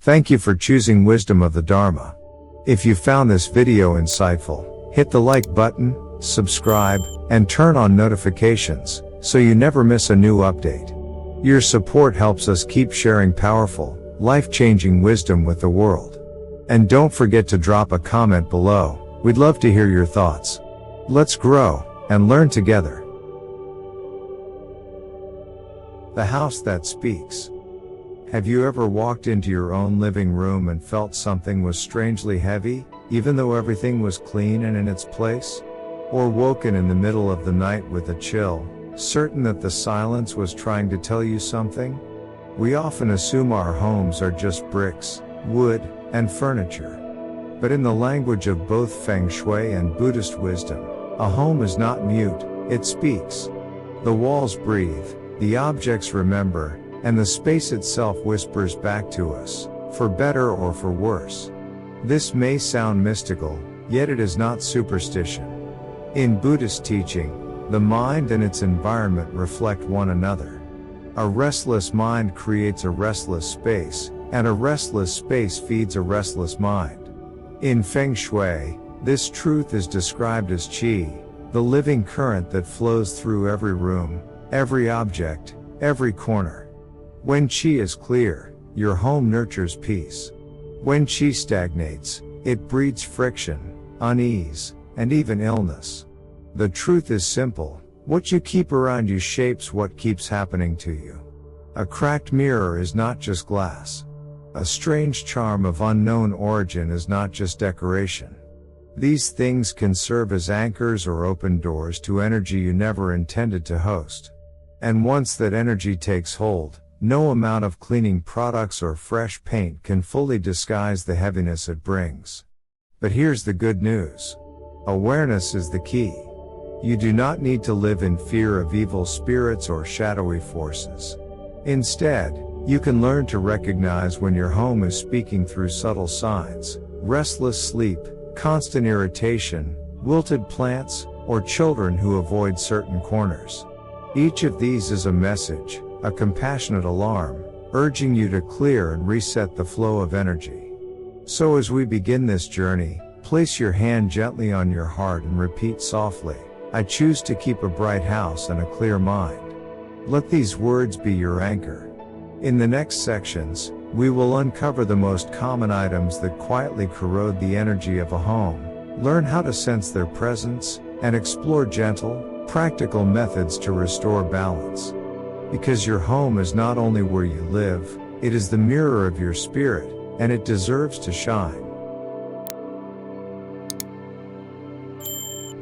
Thank you for choosing Wisdom of the Dharma. If you found this video insightful, hit the like button, subscribe, and turn on notifications, so you never miss a new update. Your support helps us keep sharing powerful, life-changing wisdom with the world. And don't forget to drop a comment below. We'd love to hear your thoughts. Let's grow and learn together. The house that speaks. Have you ever walked into your own living room and felt something was strangely heavy, even though everything was clean and in its place? Or woken in the middle of the night with a chill, certain that the silence was trying to tell you something? We often assume our homes are just bricks, wood, and furniture. But in the language of both Feng Shui and Buddhist wisdom, a home is not mute, it speaks. The walls breathe, the objects remember, and the space itself whispers back to us, for better or for worse. This may sound mystical, yet it is not superstition. In Buddhist teaching, the mind and its environment reflect one another. A restless mind creates a restless space, and a restless space feeds a restless mind. In Feng Shui, this truth is described as qi, the living current that flows through every room, every object, every corner. When qi is clear, your home nurtures peace. When qi stagnates, it breeds friction, unease, and even illness. The truth is simple: what you keep around you shapes what keeps happening to you. A cracked mirror is not just glass. A strange charm of unknown origin is not just decoration. These things can serve as anchors or open doors to energy you never intended to host. And once that energy takes hold, no amount of cleaning products or fresh paint can fully disguise the heaviness it brings. But here's the good news. Awareness is the key. You do not need to live in fear of evil spirits or shadowy forces. Instead, you can learn to recognize when your home is speaking through subtle signs: restless sleep, constant irritation, wilted plants, or children who avoid certain corners. Each of these is a message, a compassionate alarm, urging you to clear and reset the flow of energy. So as we begin this journey, place your hand gently on your heart and repeat softly, "I choose to keep a bright house and a clear mind." Let these words be your anchor. In the next sections, we will uncover the most common items that quietly corrode the energy of a home, learn how to sense their presence, and explore gentle, practical methods to restore balance. Because your home is not only where you live, it is the mirror of your spirit, and it deserves to shine.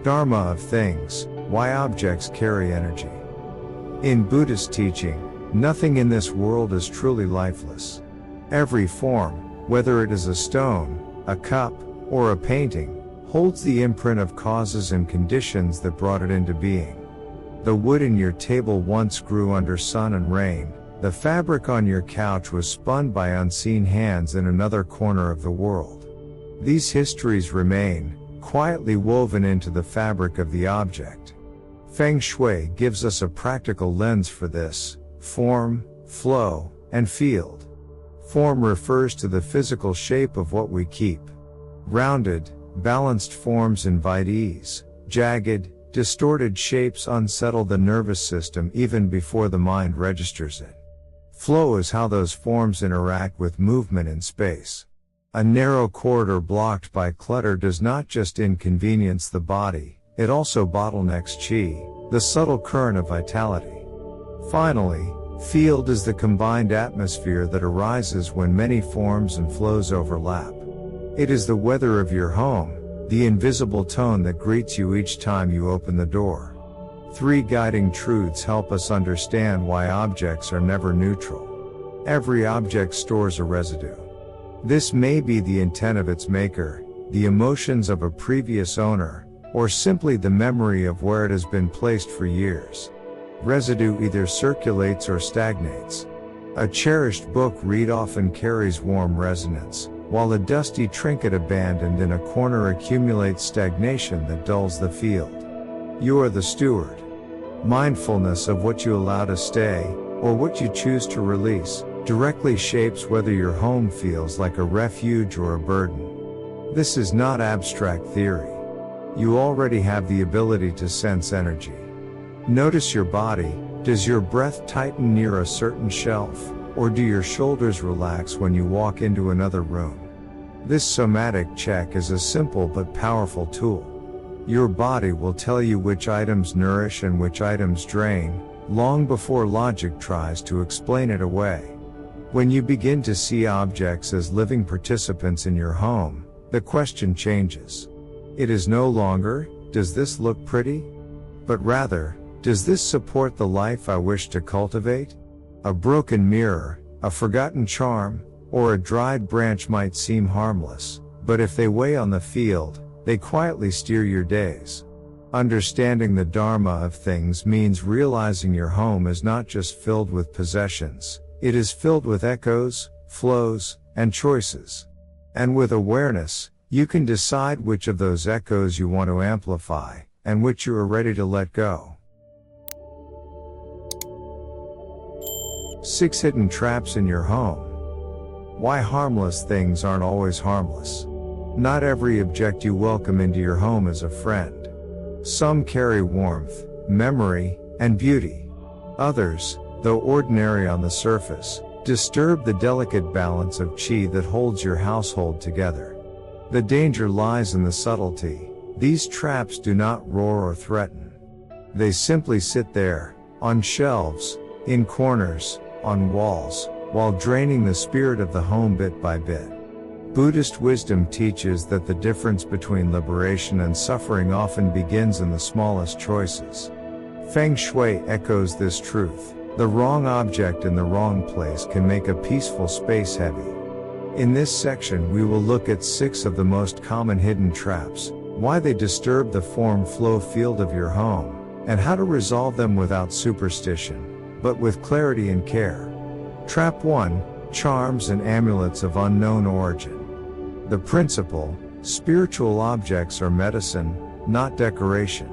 Dharma of things, why objects carry energy. In Buddhist teaching, nothing in this world is truly lifeless. Every form, whether it is a stone, a cup, or a painting, holds the imprint of causes and conditions that brought it into being. The wood in your table once grew under sun and rain. The fabric on your couch was spun by unseen hands in another corner of the world. These histories remain, quietly woven into the fabric of the object. Feng Shui gives us a practical lens for this: form, flow, and field. Form refers to the physical shape of what we keep. Rounded, balanced forms invite ease. Jagged, distorted shapes unsettle the nervous system even before the mind registers it. Flow is how those forms interact with movement in space. A narrow corridor blocked by clutter does not just inconvenience the body, it also bottlenecks qi, the subtle current of vitality. Finally, field is the combined atmosphere that arises when many forms and flows overlap. It is the weather of your home, the invisible tone that greets you each time you open the door. 3 guiding truths help us understand why objects are never neutral. Every object stores a residue. This may be the intent of its maker, the emotions of a previous owner, or simply the memory of where it has been placed for years. Residue either circulates or stagnates. A cherished book read often carries warm resonance, while a dusty trinket abandoned in a corner accumulates stagnation that dulls the field. You are the steward. Mindfulness of what you allow to stay, or what you choose to release, directly shapes whether your home feels like a refuge or a burden. This is not abstract theory. You already have the ability to sense energy. Notice your body. Does your breath tighten near a certain shelf, or do your shoulders relax when you walk into another room? This somatic check is a simple but powerful tool. Your body will tell you which items nourish and which items drain, long before logic tries to explain it away. When you begin to see objects as living participants in your home, the question changes. It is no longer, does this look pretty? But rather, does this support the life I wish to cultivate? A broken mirror, a forgotten charm, or a dried branch might seem harmless, but if they weigh on the field, they quietly steer your days. Understanding the Dharma of things means realizing your home is not just filled with possessions, it is filled with echoes, flows, and choices. And with awareness, you can decide which of those echoes you want to amplify, and which you are ready to let go. 6 hidden traps in your home. Why harmless things aren't always harmless. Not every object you welcome into your home is a friend. Some carry warmth, memory, and beauty. Others, though ordinary on the surface, disturb the delicate balance of chi that holds your household together. The danger lies in the subtlety. These traps do not roar or threaten. They simply sit there, on shelves, in corners, on walls, while draining the spirit of the home bit by bit. Buddhist wisdom teaches that the difference between liberation and suffering often begins in the smallest choices. Feng Shui echoes this truth. The wrong object in the wrong place can make a peaceful space heavy. In this section we will look at 6 of the most common hidden traps, why they disturb the form-flow field of your home, and how to resolve them without superstition, but with clarity and care. Trap 1. Charms and amulets of unknown origin. The principle: spiritual objects are medicine, not decoration.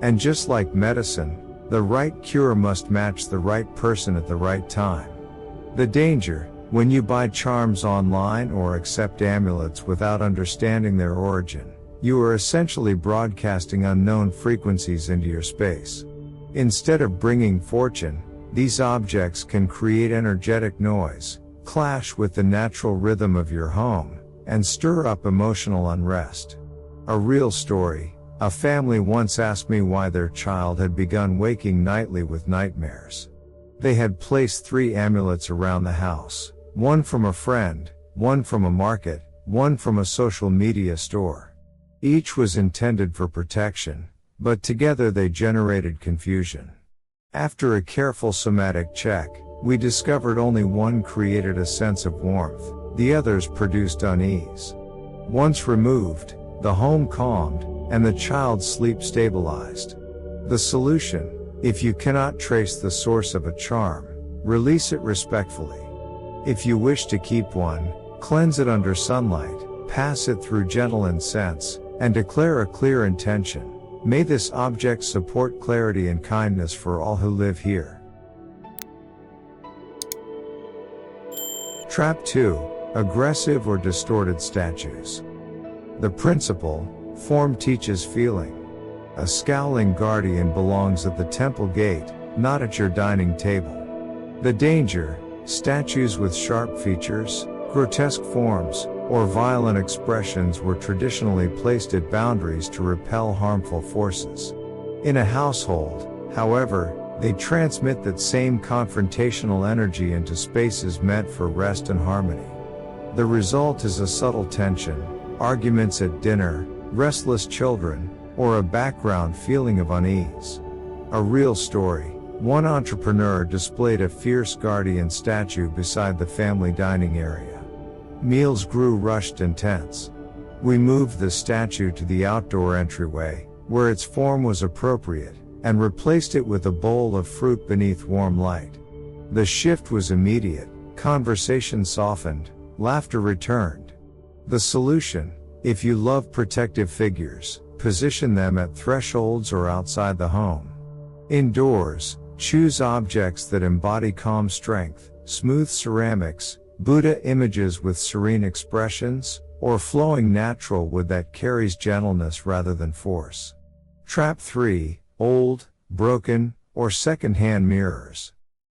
And just like medicine, the right cure must match the right person at the right time. The danger: when you buy charms online or accept amulets without understanding their origin, you are essentially broadcasting unknown frequencies into your space. Instead of bringing fortune, these objects can create energetic noise, clash with the natural rhythm of your home, and stir up emotional unrest. A real story: a family once asked me why their child had begun waking nightly with nightmares. They had placed 3 amulets around the house, one from a friend, one from a market, one from a social media store. Each was intended for protection, but together they generated confusion. After a careful somatic check, we discovered only one created a sense of warmth, the others produced unease. Once removed, the home calmed, and the child's sleep stabilized. The solution: if you cannot trace the source of a charm, release it respectfully. If you wish to keep one, cleanse it under sunlight, pass it through gentle incense, and declare a clear intention: may this object support clarity and kindness for all who live here. Trap 2. Aggressive or distorted statues. The principle: form teaches feeling. A scowling guardian belongs at the temple gate, not at your dining table. The danger: statues with sharp features, grotesque forms, or violent expressions were traditionally placed at boundaries to repel harmful forces. In a household, however, they transmit that same confrontational energy into spaces meant for rest and harmony. The result is a subtle tension, arguments at dinner, restless children, or a background feeling of unease. A real story: one entrepreneur displayed a fierce guardian statue beside the family dining area. Meals grew rushed and tense. We moved the statue to the outdoor entryway, where its form was appropriate, and replaced it with a bowl of fruit beneath warm light. The shift was immediate, conversation softened, laughter returned. The solution: if you love protective figures, position them at thresholds or outside the home. Indoors, choose objects that embody calm strength, smooth ceramics, Buddha images with serene expressions, or flowing natural wood that carries gentleness rather than force. Trap 3, old, broken, or second-hand mirrors.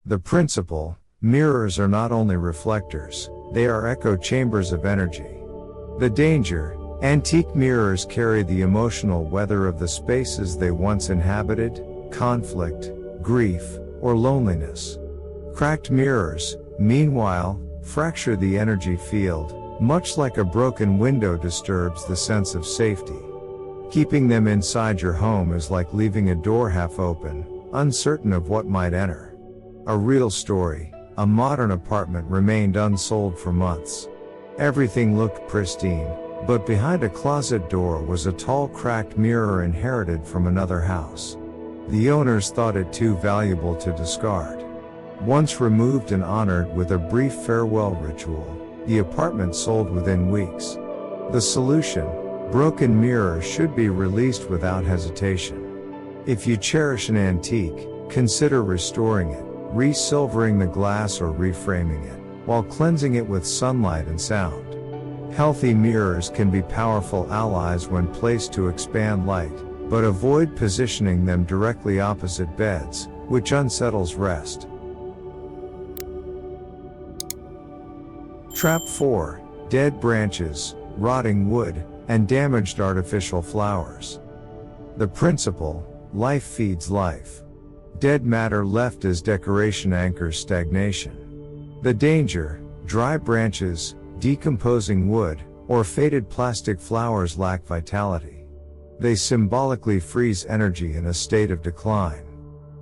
The principle: mirrors are not only reflectors, they are echo chambers of energy. The danger: antique mirrors carry the emotional weather of the spaces they once inhabited, conflict, grief, or loneliness. Cracked mirrors, meanwhile, fracture the energy field, much like a broken window disturbs the sense of safety. Keeping them inside your home is like leaving a door half open, uncertain of what might enter. A real story: a modern apartment remained unsold for months. Everything looked pristine, but behind a closet door was a tall cracked mirror inherited from another house. The owners thought it too valuable to discard. Once removed and honored with a brief farewell ritual, the apartment sold within weeks. The solution: broken mirrors should be released without hesitation. If you cherish an antique, consider restoring it, re-silvering the glass or reframing it, while cleansing it with sunlight and sound. Healthy mirrors can be powerful allies when placed to expand light, but avoid positioning them directly opposite beds, which unsettles rest. Trap 4, dead branches, rotting wood, and damaged artificial flowers. The principle: life feeds life. Dead matter left as decoration anchors stagnation. The danger: dry branches, decomposing wood, or faded plastic flowers lack vitality. They symbolically freeze energy in a state of decline.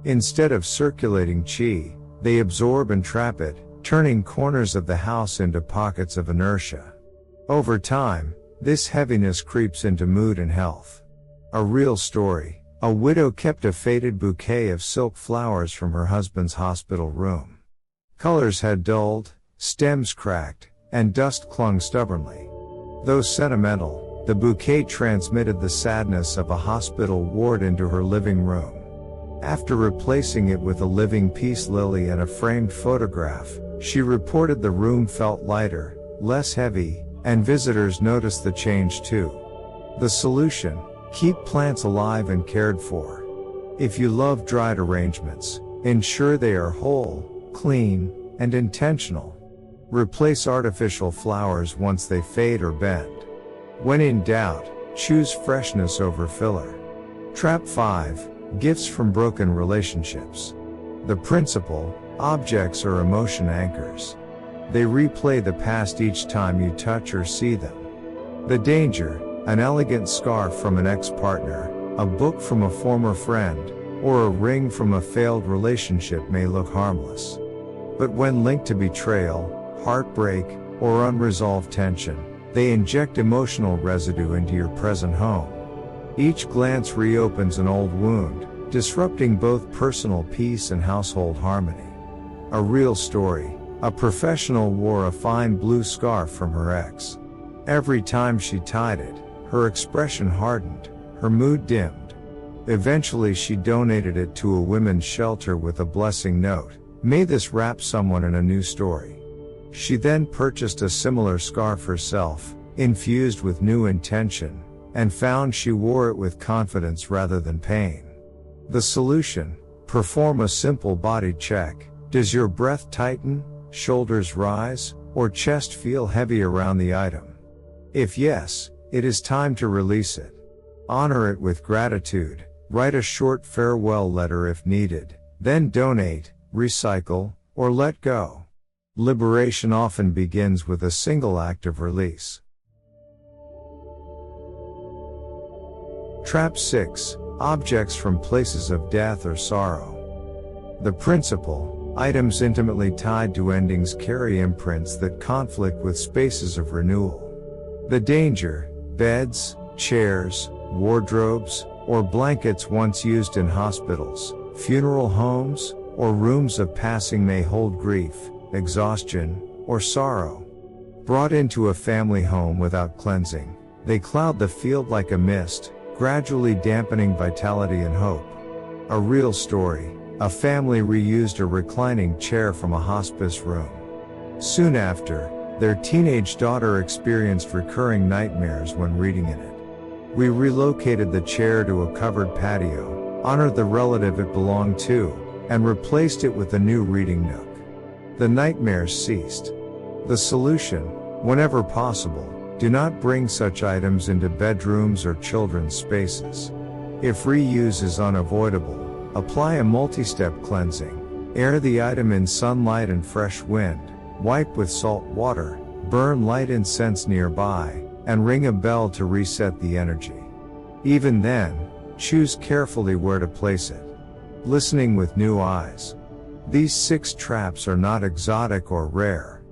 Instead of circulating chi, they absorb and trap it, turning corners of the house into pockets of inertia. Over time, this heaviness creeps into mood and health. A real story: a widow kept a faded bouquet of silk flowers from her husband's hospital room. Colors had dulled, stems cracked, and dust clung stubbornly. Though sentimental, the bouquet transmitted the sadness of a hospital ward into her living room. After replacing it with a living peace lily and a framed photograph, she reported the room felt lighter, less heavy, and visitors noticed the change too. The solution: keep plants alive and cared for. If you love dried arrangements, ensure they are whole, clean, and intentional. Replace artificial flowers once they fade or bend. When in doubt, choose freshness over filler. Trap 5, gifts from broken relationships. The principle: objects are emotion anchors. They replay the past each time you touch or see them. The danger: an elegant scarf from an ex-partner, a book from a former friend, or a ring from a failed relationship may look harmless. But when linked to betrayal, heartbreak, or unresolved tension, they inject emotional residue into your present home. Each glance reopens an old wound, disrupting both personal peace and household harmony. A real story: a professional wore a fine blue scarf from her ex. Every time she tied it, her expression hardened, her mood dimmed. Eventually she donated it to a women's shelter with a blessing note: "May this wrap someone in a new story." She then purchased a similar scarf herself, infused with new intention, and found she wore it with confidence rather than pain. The solution: perform a simple body check. Does your breath tighten, shoulders rise, or chest feel heavy around the item? If yes, it is time to release it. Honor it with gratitude, write a short farewell letter if needed, then donate, recycle, or let go. Liberation often begins with a single act of release. Trap 6, objects from places of death or sorrow. The principle: items intimately tied to endings carry imprints that conflict with spaces of renewal. The danger: beds, chairs, wardrobes, or blankets once used in hospitals, funeral homes, or rooms of passing may hold grief, exhaustion, or sorrow. Brought into a family home without cleansing, they cloud the field like a mist, gradually dampening vitality and hope. A real story: A family reused a reclining chair from a hospice room. Soon after, their teenage daughter experienced recurring nightmares when reading in it. We relocated the chair to a covered patio, honored the relative it belonged to, and replaced it with a new reading nook. The nightmares ceased. The solution: whenever possible, do not bring such items into bedrooms or children's spaces. If reuse is unavoidable, apply a multi-step cleansing. Air the item in sunlight and fresh wind, wipe with salt water, burn light incense nearby, and ring a bell to reset the energy. Even then, choose carefully where to place it. Listening with new eyes. These 6 traps are not exotic or rare.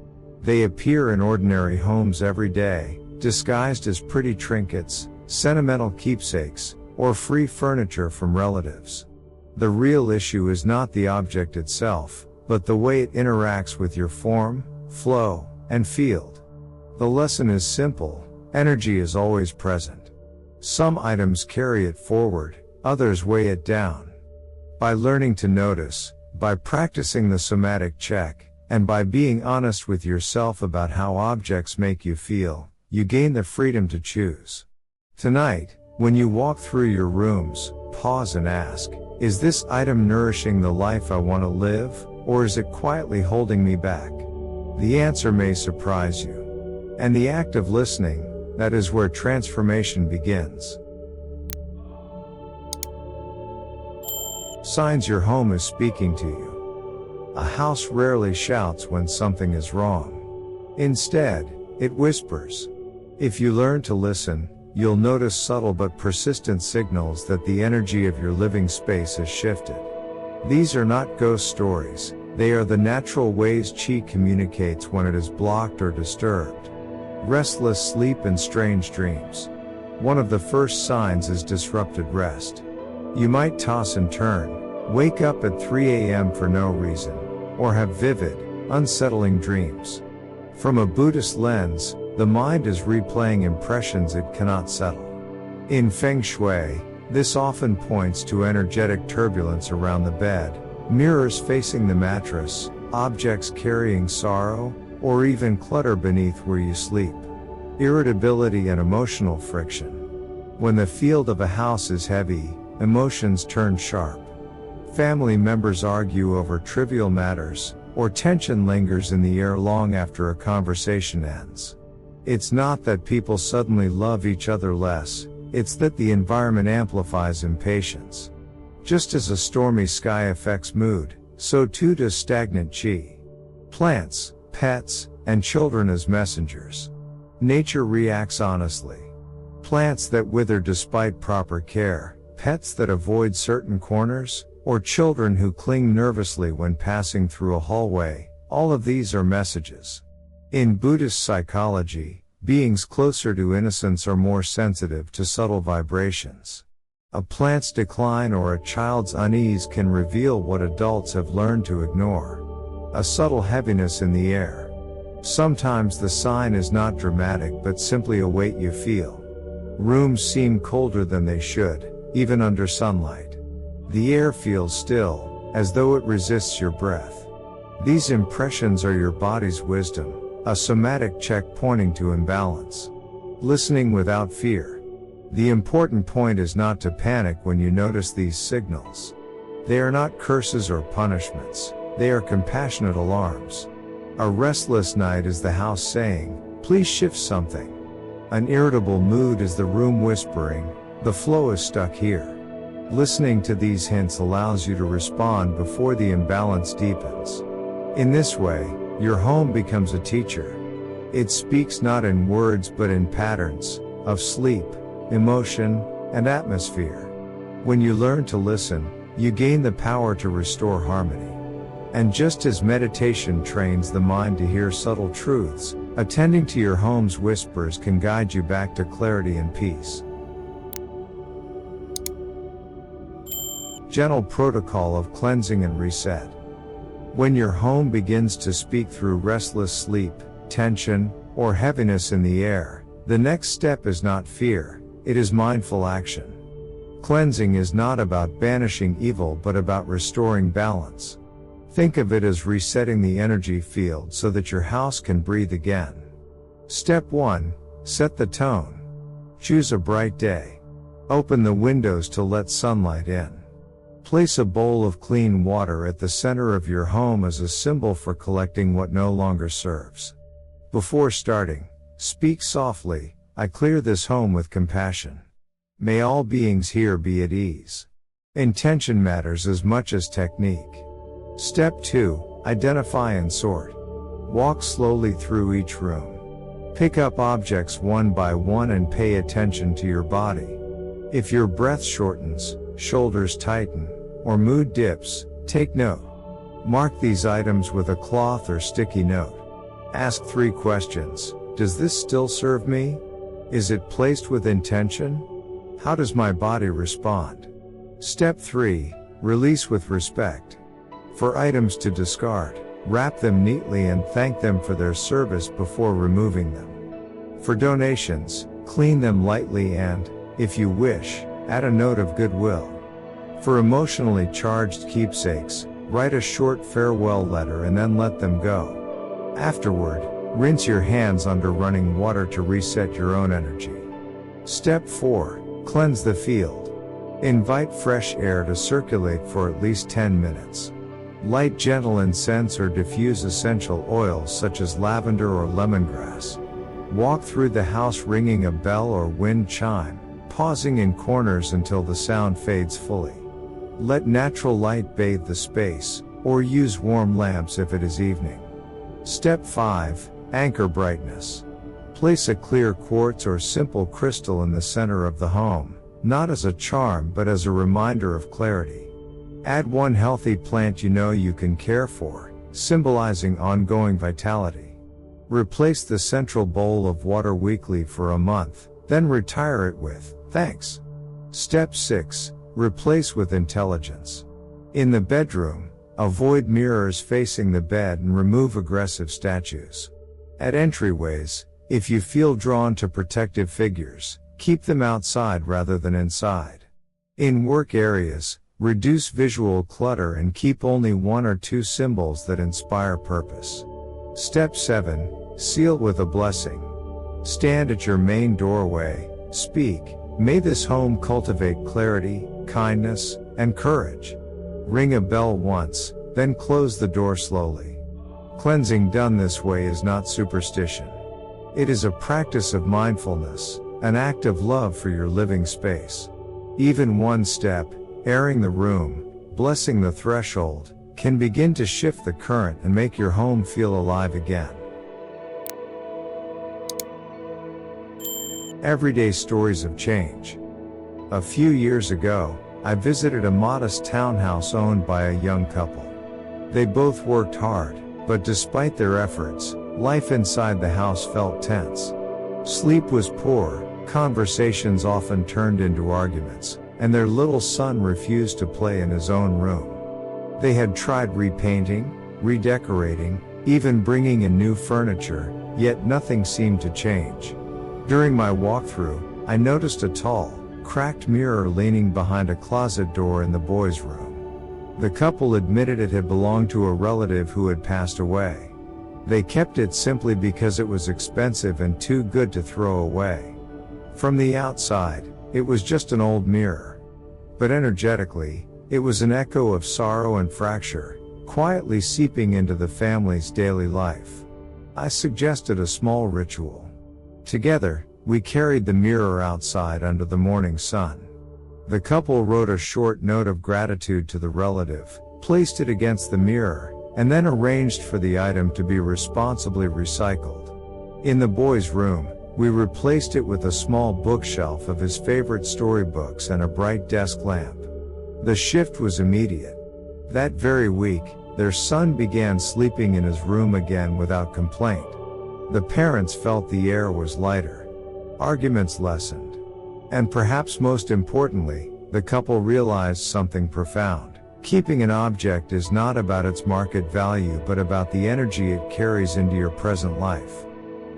They appear in ordinary homes every day, disguised as pretty trinkets, sentimental keepsakes, or free furniture from relatives. The real issue is not the object itself, but the way it interacts with your form, flow, and field. The lesson is simple: energy is always present. Some items carry it forward, others weigh it down. By learning to notice, by practicing the somatic check, and by being honest with yourself about how objects make you feel, you gain the freedom to choose. Tonight, when you walk through your rooms, pause and ask, is this item nourishing the life I want to live, or is it quietly holding me back? The answer may surprise you. And the act of listening, that is where transformation begins. Signs your home is speaking to you. A house rarely shouts when something is wrong. Instead, it whispers. If you learn to listen, you'll notice subtle but persistent signals that the energy of your living space has shifted. These are not ghost stories, they are the natural ways chi communicates when it is blocked or disturbed. Restless sleep and strange dreams. One of the first signs is disrupted rest. You might toss and turn, wake up at 3 a.m. for no reason, or have vivid, unsettling dreams. From a Buddhist lens, the mind is replaying impressions it cannot settle. In Feng Shui, this often points to energetic turbulence around the bed, mirrors facing the mattress, objects carrying sorrow, or even clutter beneath where you sleep. Irritability and emotional friction. When the field of a house is heavy, emotions turn sharp. Family members argue over trivial matters, or tension lingers in the air long after a conversation ends. It's not that people suddenly love each other less, it's that the environment amplifies impatience. Just as a stormy sky affects mood, so too does stagnant chi. Plants, pets, and children as messengers. Nature reacts honestly. Plants that wither despite proper care, pets that avoid certain corners, or children who cling nervously when passing through a hallway, all of these are messages. In Buddhist psychology, beings closer to innocence are more sensitive to subtle vibrations. A plant's decline or a child's unease can reveal what adults have learned to ignore. A subtle heaviness in the air. Sometimes the sign is not dramatic but simply a weight you feel. Rooms seem colder than they should, even under sunlight. The air feels still, as though it resists your breath. These impressions are your body's wisdom, a somatic check pointing to imbalance. Listening without fear. The important point is not to panic when you notice these signals. They are not curses or punishments, they are compassionate alarms. A restless night is the house saying, please shift something. An irritable mood is the room whispering, the flow is stuck here. Listening to these hints allows you to respond before the imbalance deepens. In this way, your home becomes a teacher. It speaks not in words but in patterns, of sleep, emotion, and atmosphere. When you learn to listen, you gain the power to restore harmony. And just as meditation trains the mind to hear subtle truths, attending to your home's whispers can guide you back to clarity and peace. Gentle protocol of cleansing and reset. When your home begins to speak through restless sleep, tension, or heaviness in the air, the next step is not fear, it is mindful action. Cleansing is not about banishing evil but about restoring balance. Think of it as resetting the energy field so that your house can breathe again. Step 1. Set the tone. Choose a bright day. Open the windows to let sunlight in. Place a bowl of clean water at the center of your home as a symbol for collecting what no longer serves. Before starting, speak softly, "I clear this home with compassion. May all beings here be at ease." Intention matters as much as technique. Step 2. Identify and sort. Walk slowly through each room. Pick up objects one by one and pay attention to your body. If your breath shortens, shoulders tighten, or mood dips, take note. Mark these items with a cloth or sticky note. Ask 3 questions. Does this still serve me? Is it placed with intention? How does my body respond? Step 3. Release with respect. For items to discard, wrap them neatly and thank them for their service before removing them. For donations, clean them lightly and, if you wish, add a note of goodwill. For emotionally charged keepsakes, write a short farewell letter and then let them go. Afterward, rinse your hands under running water to reset your own energy. Step 4. Cleanse the field. Invite fresh air to circulate for at least 10 minutes. Light gentle incense or diffuse essential oils such as lavender or lemongrass. Walk through the house ringing a bell or wind chime, pausing in corners until the sound fades fully. Let natural light bathe the space, or use warm lamps if it is evening. Step 5. Anchor brightness. Place a clear quartz or simple crystal in the center of the home, not as a charm but as a reminder of clarity. Add one healthy plant you know you can care for, symbolizing ongoing vitality. Replace the central bowl of water weekly for a month, then retire it with, "Thanks." Step 6. Replace with intelligence. In the bedroom, avoid mirrors facing the bed and remove aggressive statues. At entryways, if you feel drawn to protective figures, keep them outside rather than inside. In work areas, reduce visual clutter and keep only 1 or 2 symbols that inspire purpose. Step 7. Seal with a blessing. Stand at your main doorway, speak, "May this home cultivate clarity, kindness, and courage." Ring a bell once, then close the door slowly. Cleansing done this way is not superstition. It is a practice of mindfulness, an act of love for your living space. Even one step, airing the room, blessing the threshold, can begin to shift the current and make your home feel alive again. Everyday stories of change. A few years ago, I visited a modest townhouse owned by a young couple. They both worked hard, but despite their efforts, life inside the house felt tense. Sleep was poor, conversations often turned into arguments, and their little son refused to play in his own room. They had tried repainting, redecorating, even bringing in new furniture, yet nothing seemed to change. During my walkthrough, I noticed a tall, cracked mirror leaning behind a closet door in the boys' room. The couple admitted it had belonged to a relative who had passed away. They kept it simply because it was expensive and too good to throw away. From the outside, it was just an old mirror. But energetically, it was an echo of sorrow and fracture, quietly seeping into the family's daily life. I suggested a small ritual. Together, we carried the mirror outside under the morning sun. The couple wrote a short note of gratitude to the relative, placed it against the mirror, and then arranged for the item to be responsibly recycled. In the boys' room, we replaced it with a small bookshelf of his favorite storybooks and a bright desk lamp. The shift was immediate. That very week, their son began sleeping in his room again without complaint. The parents felt the air was lighter. Arguments lessened. And perhaps most importantly, the couple realized something profound. Keeping an object is not about its market value but about the energy it carries into your present life.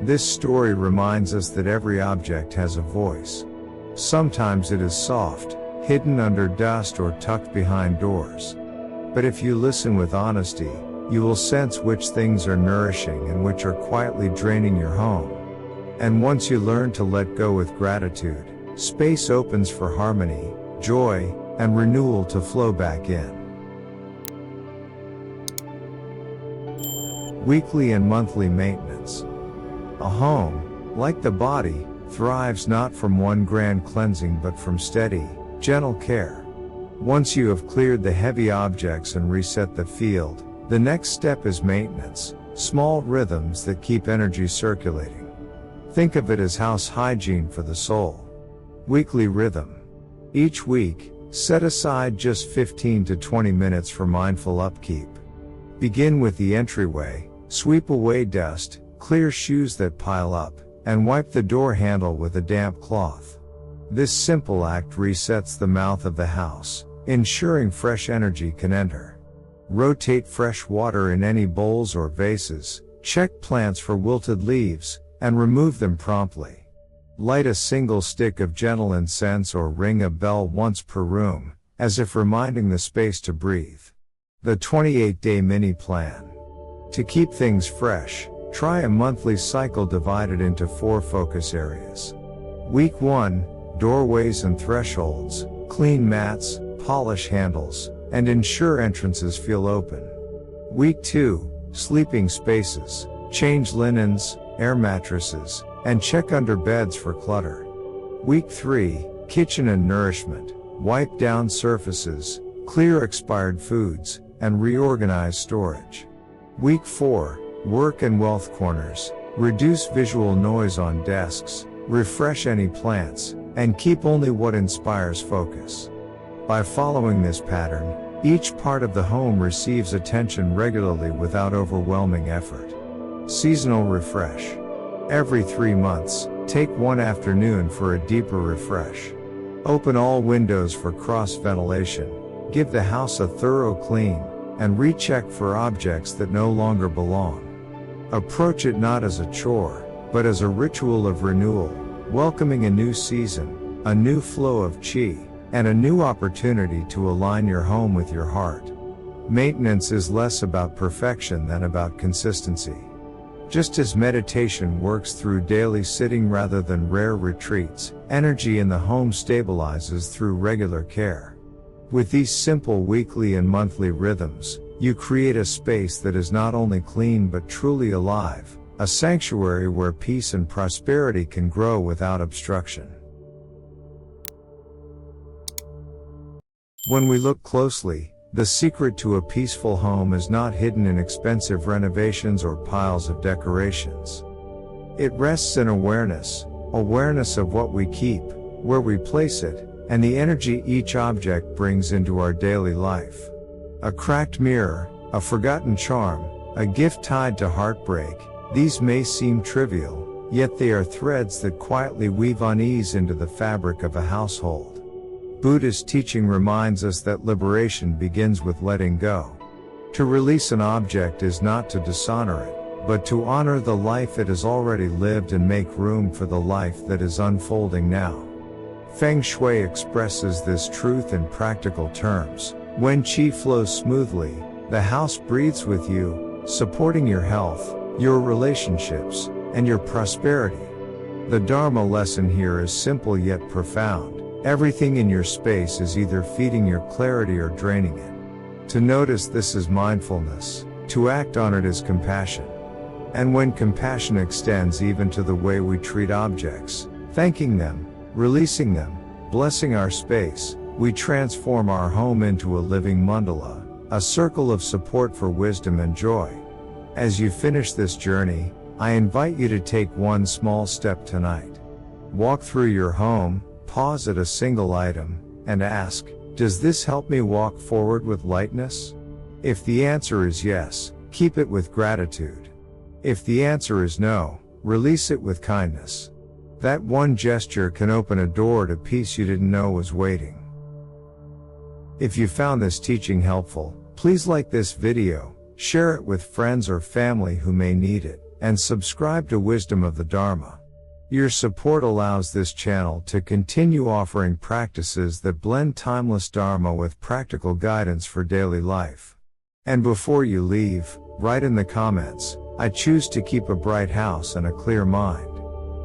This story reminds us that every object has a voice. Sometimes it is soft, hidden under dust or tucked behind doors. But if you listen with honesty, you will sense which things are nourishing and which are quietly draining your home. And once you learn to let go with gratitude, space opens for harmony, joy, and renewal to flow back in. Weekly and monthly maintenance. A home, like the body, thrives not from one grand cleansing but from steady, gentle care. Once you have cleared the heavy objects and reset the field, the next step is maintenance, small rhythms that keep energy circulating. Think of it as house hygiene for the soul. Weekly rhythm. Each week, set aside just 15 to 20 minutes for mindful upkeep. Begin with the entryway, sweep away dust, clear shoes that pile up, and wipe the door handle with a damp cloth. This simple act resets the mouth of the house, ensuring fresh energy can enter. Rotate fresh water in any bowls or vases, check plants for wilted leaves, and remove them promptly. Light a single stick of gentle incense or ring a bell once per room, as if reminding the space to breathe. The 28-day mini plan. To keep things fresh, try a monthly cycle divided into 4 focus areas. Week 1, doorways and thresholds, clean mats, polish handles, and ensure entrances feel open. Week 2, sleeping spaces, change linens, air mattresses, and check under beds for clutter. Week 3, kitchen and nourishment, wipe down surfaces, clear expired foods, and reorganize storage. Week 4, work and wealth corners, reduce visual noise on desks, refresh any plants, and keep only what inspires focus. By following this pattern, each part of the home receives attention regularly without overwhelming effort. Seasonal refresh. Every 3 months, take one afternoon for a deeper refresh. Open all windows for cross ventilation, give the house a thorough clean, and recheck for objects that no longer belong. Approach it not as a chore, but as a ritual of renewal, welcoming a new season, a new flow of chi, and a new opportunity to align your home with your heart. Maintenance is less about perfection than about consistency. Just as meditation works through daily sitting rather than rare retreats, energy in the home stabilizes through regular care. With these simple weekly and monthly rhythms, you create a space that is not only clean but truly alive, a sanctuary where peace and prosperity can grow without obstruction. When we look closely, the secret to a peaceful home is not hidden in expensive renovations or piles of decorations. It rests in awareness of what we keep, where we place it, and the energy each object brings into our daily life. A cracked mirror, a forgotten charm, a gift tied to heartbreak, these may seem trivial, yet they are threads that quietly weave unease into the fabric of a household. Buddhist teaching reminds us that liberation begins with letting go. To release an object is not to dishonor it, but to honor the life it has already lived and make room for the life that is unfolding now. Feng Shui expresses this truth in practical terms. When qi flows smoothly, the house breathes with you, supporting your health, your relationships, and your prosperity. The Dharma lesson here is simple yet profound. Everything in your space is either feeding your clarity or draining it. To notice this is mindfulness, to act on it is compassion. And when compassion extends even to the way we treat objects, thanking them, releasing them, blessing our space, we transform our home into a living mandala, a circle of support for wisdom and joy. As you finish this journey, I invite you to take one small step tonight. Walk through your home, pause at a single item, and ask, does this help me walk forward with lightness? If the answer is yes, keep it with gratitude. If the answer is no, release it with kindness. That one gesture can open a door to peace you didn't know was waiting. If you found this teaching helpful, please like this video, share it with friends or family who may need it, and subscribe to Wisdom of the Dharma. Your support allows this channel to continue offering practices that blend timeless Dharma with practical guidance for daily life. And before you leave, write in the comments, "I choose to keep a bright house and a clear mind."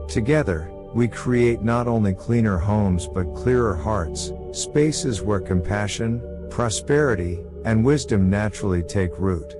Together, we create not only cleaner homes but clearer hearts, spaces where compassion, prosperity, and wisdom naturally take root.